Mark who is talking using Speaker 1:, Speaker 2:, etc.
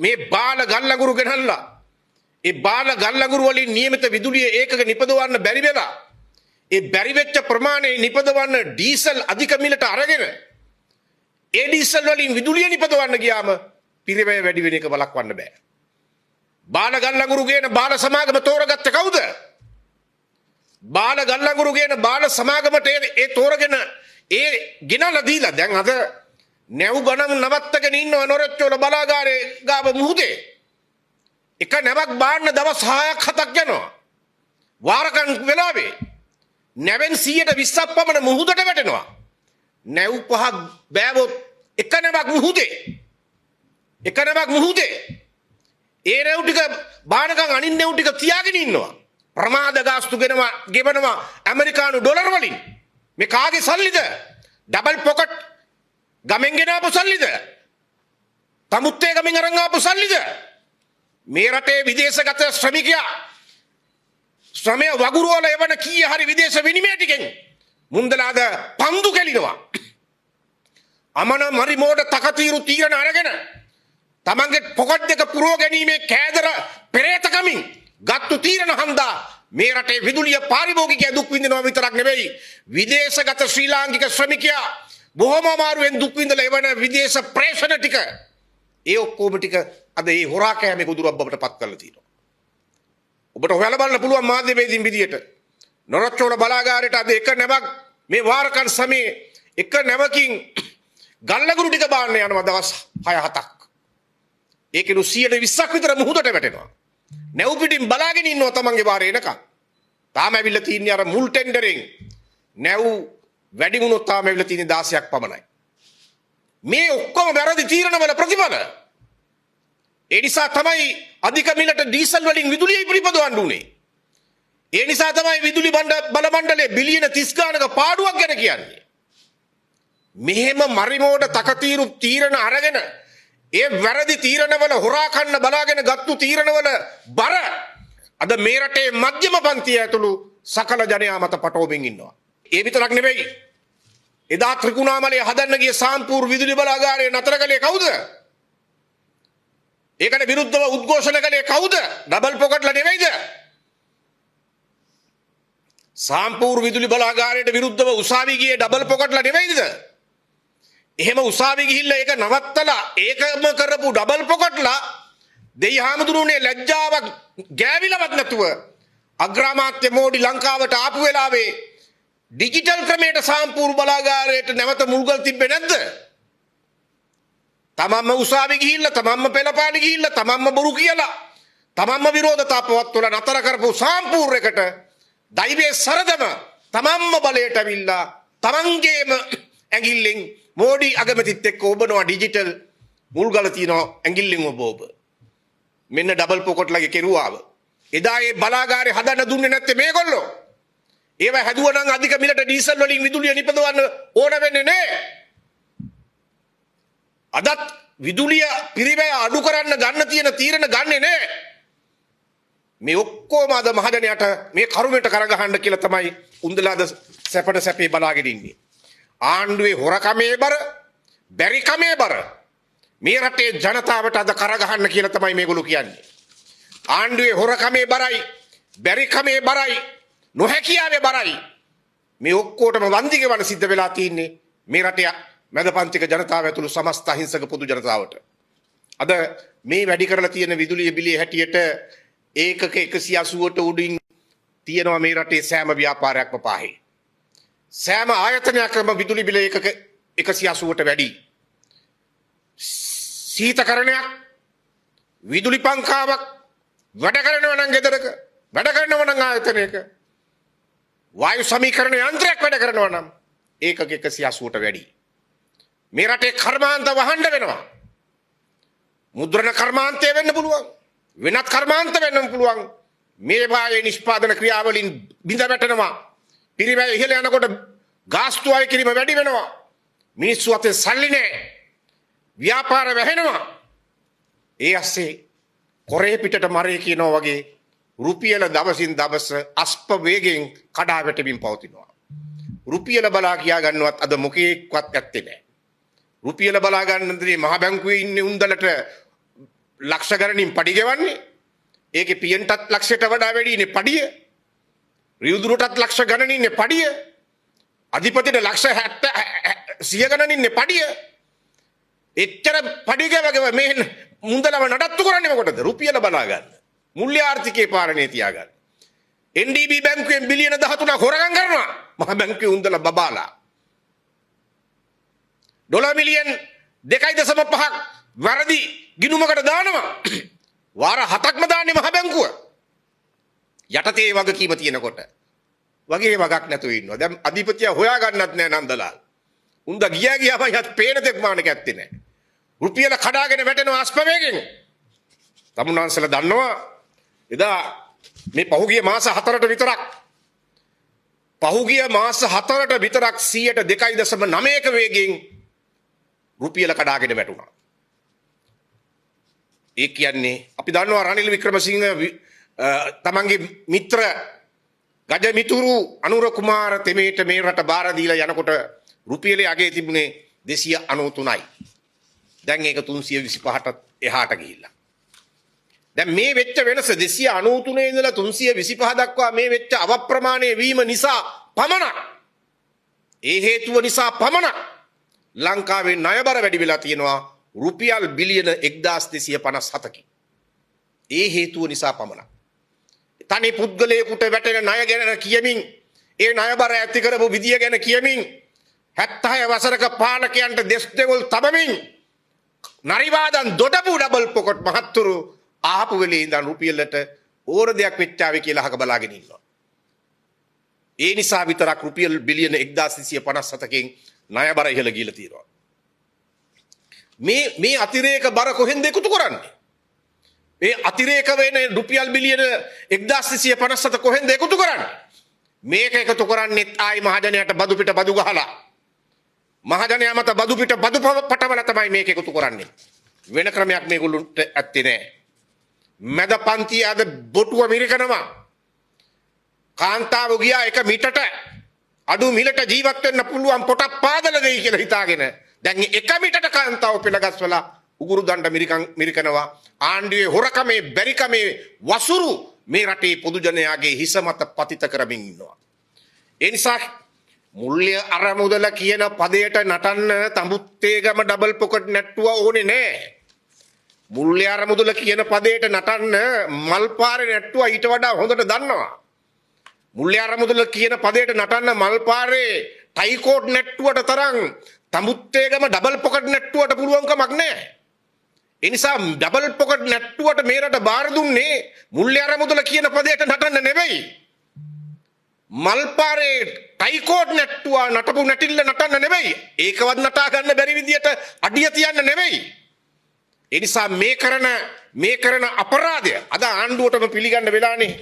Speaker 1: මේ බාල ගල්ලඟුරු ගෙනල්ලා ඒ බාල ගල්ලඟුරු වලින් නියමිත විදුලිය ඒකක නිපදවන්න බැරි වෙලා ඒ බැරි වෙච්ච ප්‍රමාණය නිපදවන්න ඩීසල් අධික මිලට අරගෙන ඒ ඩීසල් වලින් විදුලිය නිපදවන්න ගියාම පිරිවැය වැඩි වෙන එක වළක්වන්න බෑ. බාල ගල්ලඟුරු ගේන බාල සමාගම තෝරගත්තේ කවුද? බාල ගල්ලඟුරු ගේන බාල සමාගමට ඒ තෝරගෙන ඒ ගෙනල්ලා දීලා දැන් අද නැව් ගණන් නවත්තගෙන ඉන්නව නොරොච්චෝල බලාගාරේ ගාව මුහුදේ. එක නැවක් බාන්න දවස් 6ක් 7ක් යනවා. වාරකම් වෙලාවේ නැවෙන් 120ක් පමණ මුහුදට වැටෙනවා. නැව් පහක් බෑවොත් එක නැවක් මුහුදේ. එක නැවක් මුහුදේ. ඒ නැව් ටික බානකම් අනින් නැව් ටික තියාගෙන ඉන්නවා. ප්‍රමාද ගාස්තු ගෙවනවා ඇමරිකානු ඩොලර් වලින්. මේ කාගේ සල්ලිද? ඩබල් පොකට් ගමෙන් ගෙන ආපු සල්ලිද? තමුත්තේ ගමෙන් අරන් ආපු සල්ලිද? මේ රටේ විදේශගත ශ්‍රමිකයා ශ්‍රමය වගුරුවල එවන කීය හරි විදේශ විනිමය ටිකෙන් මුන්දලාද පන්දු කෙලිනවා. අමන මරි මෝඩ තකතිරු තීරණ අරගෙන තමන්ගේ පොකට් දෙක පුරව ගැනීමේ කෑදර පෙරේතකමින් ගත්තු තීරණ හන්දා මේ රටේ විදුලිය පාරිභෝගිකයා දුක් විඳිනවා විතරක් නෙවෙයි විදේශගත ශ්‍රී ලාංකික ශ්‍රමිකයා බොහොම අමාරුවෙන් දුක් විඳලා එවන විදේශ ප්‍රේෂණ ටික ඒ ඔක්කොම ටික අද ඒ හොරා කෑමේ ගොදුරක් බවට පත් කරලා තියෙනවා. ඔබට හොයලා බලන්න පුළුවන් මාධ්‍ය වේදින් විදියට නොරොච්චෝල බලාගාරයට අද එක නැවක් මේ වාරකන් සමයේ එක නැවකින් ගල්ලගුරු ටික බාන්න යනවා දවස් 6-7ක්. ඒකෙනු 120ක් විතර මුහුදට වැටෙනවා. නැව් පිටින් බලාගෙන ඉන්නවා තමන්ගේ වාරේ එනකන්. තාම ඇවිල්ලා තින්නේ අර මුල් ටෙන්ඩරෙන් නැව් වැඩි වුණොත් තාම ඇවිල්ලා තින්නේ 16ක් පමණයි. මේ ඔක්කොම වැරදි තීරණවල ප්‍රතිඵල. ඒ නිසා තමයි අධික මිලට ඩීසල් වලින් විදුලිය පිරිපදවන්න උනේ. ඒ නිසා තමයි විදුලි බල මණ්ඩලයේ බිලියන 30 ගානක පාඩුවක් ගැන කියන්නේ. මෙහෙම මරිමෝඩ තකතිරු තීරණ අරගෙන ඒ වැරදි තීරණවල හොරා කන්න බලාගෙන ගත්තු තීරණවල බර අද මේ රටේ මධ්‍යම පන්තිය ඇතුළු සකල ජනයා මත පටෝමින් ඉන්නවා. ඒ විතරක් නෙවෙයි. එදා ත්‍රිකුණාමලයේ හදන්න ගිය සාම්පූර් විදුලි බලාගාරය නතර කළේ කවුද? ඒකට විරුද්ධව උද්ඝෝෂණ කළේ කවුද? ඩබල් පොකට්ලා නෙවෙයිද? සාම්පූර් විදුලි බලාගාරයට විරුද්ධව උසාවි ගියේ ඩබල් පොකට්ලා නෙවෙයිද? එහෙම උසාවි ගිහිල්ලා ඒක නවත්තලා ඒකම කරපු ඩබල් පොකට්ලා දෙයිහාමුදුරුවනේ ලැජ්ජාවක් ගෑවිලවත් නැතුව අග්‍රාමාත්‍ය මෝඩි ලංකාවට ආපු වෙලාවේ ඩිජිටල් ක්‍රමයට සාම්පූර් බලාගාරයට නැවත මුල්ගල් තිබ්බේ නැද්ද? තමන්ම උසාවි ගිහිල්ලා තමන්ම පෙළපාලි ගිහිල්ලා තමන්ම බොරු කියලා තමන්ම විරෝධතා පවත්වලා නතර කරපු සාම්පූර් එකට දෛවයේ සරදම තමන්ම බලයට අවිල්ලා තමන්ගේම ඇඟිල්ලෙන් මෝඩි අගමැතිත් එක්ක ඔබනවා ඩිජිටල් මුල්ගල තියනවා ඇඟිල්ලෙන් ඔබ මෙන්න ඩබල් පොකට්ලගේ කෙරුවාව. එදා ඒ බලාගාරේ හදන්න දුන්නේ නැත්තේ මේගොල්ලෝ. ඒව හැදුවා නම් අධික මිලට ඩීසල් වලින් විදුලිය නිපදවන්න ඕන වෙන්නේ නැහැ. අදත් විදුලිය පිරිවැය අඩු කරන්න ගන්න තියෙන තීරණ ගන්නෙ නැහැ. මේ ඔක්කොම අද මහජනයාට මේ කරුමෙට කරගහන්න කියලා තමයි උන්දලාද සැපට සැපේ බලාගෙන ඉන්නේ. ආණ්ඩුවේ හොරකමේ බර, බැරිකමේ බර මේ රටේ ජනතාවට අද කරගහන්න කියලා තමයි මේගොල්ලෝ කියන්නේ. ආණ්ඩුවේ හොරකමේ බරයි, බැරිකමේ බරයි, නොහැකියාවේ බරයි. මේ ඔක්කොටම වන්දි ගෙවන්න සිද්ධ වෙලා තින්නේ මේ රටේ මැදපන්තික ජනතාව ඇතුළු සමස්ත අහිංසක පොදු ජනතාවට. අද මේ වැඩි කරලා තියෙන විදුලිය බිලිය හැටියට ඒකක 180ට උඩින් තියෙනවා මේ රටේ සෑම ව්‍යාපාරයක්ම පාහේ. සෑම ආයතනයකම විදුලි බිල ඒකක 180ට වැඩි. සීතකරණයක්, විදුලි පංකාවක් වැඩ කරනවා නම් ගෙදරක, වැඩ කරනවා නම් ආයතනයක, වායු සමීකරණ යන්ත්‍රයක් වැඩ කරනවා නම් ඒකක 180ට වැඩි. මේ රටේ කර්මාන්ත වහන්න වෙනවා. මුද්‍රණ කර්මාන්තය වෙන්න පුළුවන්. වෙනත් කර්මාන්ත වෙන්න පුළුවන්. මේ වායේ නිෂ්පාදන ක්‍රියාවලින් බිඳ වැටෙනවා. පිරිවැය ඉහළ යනකොට ගාස්තු අය කිරීම වැඩි වෙනවා. මිනිස්සු අතේ සල්ලි නැහැ. ව්‍යාපාර වැහෙනවා. ඒ ඇස්සේ කොරේ පිටට මරේ කියනවා වගේ රුපියල දවසින් දවස අස්ප වේගෙන් කඩා වැටෙමින් පවතිනවා. රුපියල බලා කියා ගන්නවත් අද මොකේක්වත් ඇත්තේ නැහැ. රුපියල බලා ගන්න දේ මහ බැංකුවේ ඉන්නේ උන්දලට ලක්ෂ ගණනින් පඩි ගෙවන්නේ. ඒකේ පියන්ටත් ලක්ෂයට වඩා වැඩිනේ පඩිය. රියුදුරටත් ලක්ෂ ගණනින්නේ පඩිය. අධිපතිට ලක්ෂ 70 100 ගණනින්නේ පඩිය. එච්චර පඩි ගෙවගව මේ මුන්දලව නඩත්තු කරන්නේ මොකටද? රුපියල බලා ගන්න. මුල්‍ය ආර්ථිකයේ පාලනය තියාගන්න. NDB බැංකුවෙන් බිලියන 13ක් හොරගම් කරනවා. මහ බැංකුවේ උන්දල බබාලා. ඩොලර් මිලියන් 2.5ක් වැරදි ගිණුමකට දානවා. වාර 7ක්ම දාන්නේ මහ බැංකුව. යටතේ වගකීම තියෙනකොට. වගේ වගක් නැතුව ඉන්නවා. දැන් අධිපතියා හොයා ගන්නත් නෑ නන්දලාල්. උන්ද ගියාම යත් පේන තෙක් මානක ඇත්තේ නෑ. රුපියල කඩාගෙන වැටෙනවා අස්පවේගෙන්. තමුන්වන්සලා දන්නවා එදා මේ පහුගිය මාස 4ට විතරක් 100%ක වේගෙන් රුපියල කඩාගෙන වැටුණා. ඒ කියන්නේ අපි දන්නවා රනිල් වික්‍රමසිංහ තමන්ගේ මිත්‍ර ගජ මිතුරු අනුර කුමාර තෙමේට මේ රට බාර දීලා යනකොට රුපියලේ අගේ තිබුණේ 293යි. දැන් ඒක 325ට එහාට ගිහිල්ලා. දැන් මේ වෙච්ච වෙනස 293 ඉඳලා 325 දක්වා මේ වෙච්ච අවප්‍රමාණයේ වීම නිසා පමණක් ඒ හේතුව නිසා පමණක් ලංකාවේ ණයබර වැඩි වෙලා තියෙනවා රුපියල් බිලියන 1257කින්. ඒ හේතුව නිසා පමණක්. තනි පුද්ගලයෙකුට වැටෙන ණය ගැන කියමින් ඒ ණයබර ඇති කරපු විදිය ගැන කියමින් 76 වසරක පාලකයන්ට දෙස් දෙවොල් තබමින් නරිවාදන් දොඩපු ඩබල් පොකට් මහත්තුරු ආපු වෙලේ ඉඳන් රුපියලට ඕර දෙයක් වෙච්චාවේ කියලා අහක බලාගෙන ඉන්නවා. ඒ නිසා විතරක් රුපියල් බිලියන 1257කින් ණයබර ඉහළ ගිහලා තියෙනවා. මේ අතිරේක බර කොහෙන්ද එකතු කරන්නේ? මේ අතිරේක වෙන රුපියල් බිලියන 1257 කොහෙන්ද එකතු කරන්නේ? මේක එකතු කරන්නේ ආයි මහජනයාට බදු පිට බදු ගහලා. මහජනයා මත බදු පිට බදු පටවල තමයි මේක එකතු කරන්නේ. වෙන ක්‍රමයක් මේගොල්ලන්ට ඇත්තේ නැහැ. මැද පන්තිය අද බොටුව මිරිකනවා. කාන්තාව ගියා 1 මිටට අඩු මිලට ජීවත් වෙන්න පුළුවන් පොටක් පාදලා දෙයි කියලා හිතාගෙන දැන් 1 මිටට කාන්තාව පෙළගස්වලා උගුරු දණ්ඩ මිරිකනවා. ආණ්ඩුවේ හොරකමේ බැරිකමේ වසුරු මේ රටේ පොදු ජනයාගේ හිස මත පතිත කරමින් ඉන්නවා. ඒ නිසා මුල්‍ය අරමුදල කියන පදයට නටන්න තඹුත්තේගම ඩබල් පොකට් නැට්ටුව ඕනේ නෑ. මුල්‍ය අරමුදල කියන පදයට නටන්න මල්පාරේ නැට්ටුව ඊට වඩා හොඳට දන්නවා. මුල්‍ය අරමුදල කියන පදයට නටන්න මල්පාරේ ටයිකෝඩ් නැට්ටුවට තරම් තඹුත්තේගම ඩබල් පොකට් නැට්ටුවට පුළුවන්කමක් නෑ. ඒ නිසා ඩබල් පොකට් නැට්ටුවට මේ රට බාර දුන්නේ මුල්‍ය අරමුදල කියන පදයට නටන්න නෙවෙයි. මල්පාරේ ටයිකෝඩ් නැට්ටුව නටපු නැටිල්ල නටන්න නෙවෙයි. ඒකවත් නටා ගන්න බැරි විදියට අඩිය තියන්න නෙවෙයි. ඒ නිසා මේ කරන අපරාධය අද ආණ්ඩුවටම පිළිගන්න වෙලානේ.